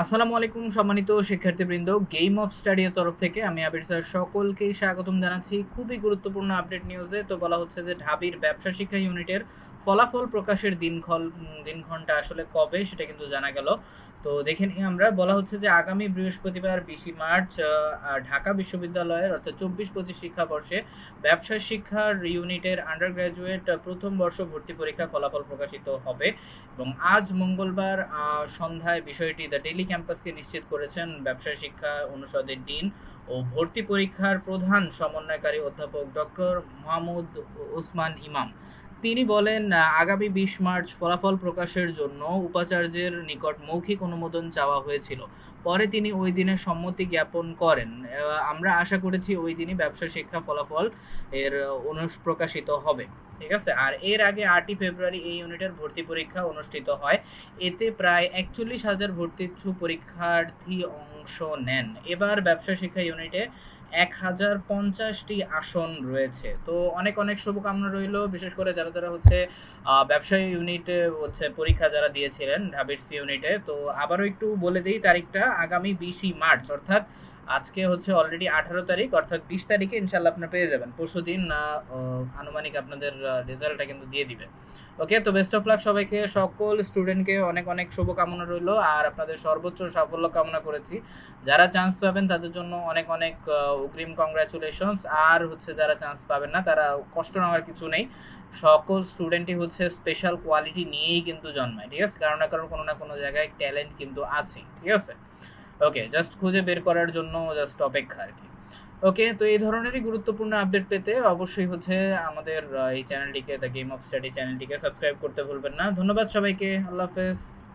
আসসালামু আলাইকুম সম্মানিত শিক্ষার্থীবৃন্দ, গেম অফ স্টাডি এর তরফ থেকে আমি আবির স্যার সকলকেই স্বাগতম জানাচ্ছি খুবই গুরুত্বপূর্ণ আপডেট নিউজে। তো বলা হচ্ছে যে ঢাবির ব্যবসা শিক্ষা ইউনিটের ফলাফল প্রকাশের দিনক্ষণটা আসলে কবে সেটা কিন্তু জানা গেল। তো দেখে নিই আমরা। বলা হচ্ছে যে আগামী বৃহস্পতিবার 20 মার্চ ঢাকা বিশ্ববিদ্যালয়ের অর্থাৎ 24-25 শিক্ষাবর্ষে ব্যবসা শিক্ষার ইউনিটের আন্ডার গ্র্যাজুয়েট প্রথম বর্ষ ভর্তি পরীক্ষা ফলাফল প্রকাশিত হবে এবং আজ মঙ্গলবার সন্ধ্যায় বিষয়টি দ্য ডেইলি ক্যাম্পাসকে নিশ্চিত করেছেন ব্যবসায় শিক্ষা অনুষদের ডিন ও ভর্তি পরীক্ষার প্রধান সমন্বয়কারী অধ্যাপক ডক্টর মোহাম্মদ ওসমান ইমাম। তিনি বলেন, আগামী 20 মার্চ ফলাফল প্রকাশের জন্য উপাচার্যের নিকট মৌখিক অনুমোদন চাওয়া হয়েছিল। পরে তিনি ওই দিনে সম্মতি জ্ঞাপন করেন। আমরা আশা করেছি ওই দিনই ব্যবসা শিক্ষা ফলাফল এর প্রকাশিত হবে। ঠিক আছে। আর এর আগে 8ই ফেব্রুয়ারি এই ইউনিটের ভর্তি পরীক্ষা অনুষ্ঠিত হয়। এতে প্রায় 41,000 ভর্তিচ্ছু পরীক্ষার্থী অংশ নেন। এবার ব্যবসা শিক্ষা ইউনিটে 1050টি আসন রয়েছে। তো অনেক অনেক শুভকামনা রইল, বিশেষ করে যারা যারা হচ্ছে ব্যবসায়ী ইউনিটে হচ্ছে পরীক্ষা যারা দিয়েছিলেন ঢাবির সি ইউনিটে। তো আবারও একটু বলে দিই তারিখটা, আগামী 20 মার্চ অর্থাৎ আজকে হচ্ছে অলরেডি 18 তারিখ, অর্থাৎ 20 তারিখে ইনশাল্লাহ আপনারা পেয়ে যাবেন। পরশুদিন আনুমানিক আপনাদের রেজাল্টটা কিন্তু দিয়ে দিবে। ওকে, তো বেস্ট অফ লাক সবাইকে, সকল স্টুডেন্টকে অনেক অনেক শুভকামনা রইল আর আপনাদের সর্বোচ্চ সাফল্য কামনা করেছি। যারা চান্স পাবেন তাদের জন্য অনেক অনেক অগ্রিম কংগ্রাচুলেশনস। আর হচ্ছে যারা চান্স পাবেন না তারা কষ্ট নেওয়ার কিছু নেই। সকল স্টুডেন্টই হচ্ছে স্পেশাল কোয়ালিটি নিয়েই কিন্তু জন্মায়। ঠিক আছে, কারণ না কারণ কোনো না কোনো জায়গায় ট্যালেন্ট কিন্তু আছে। ঠিক আছে, ওকে, জাস্ট খুঁজে বের করার জন্য জাস্ট অপেক্ষা আর কি। ওকে, তো এই ধরনেরই গুরুত্বপূর্ণ আপডেট পেতে অবশ্যই হচ্ছে আমাদের এই চ্যানেলটিকে, দ্য গেম অফ স্টাডি চ্যানেলটিকে সাবস্ক্রাইব করতে ভুলবেন না। ধন্যবাদ সবাইকে, আল্লাহ হাফেজ।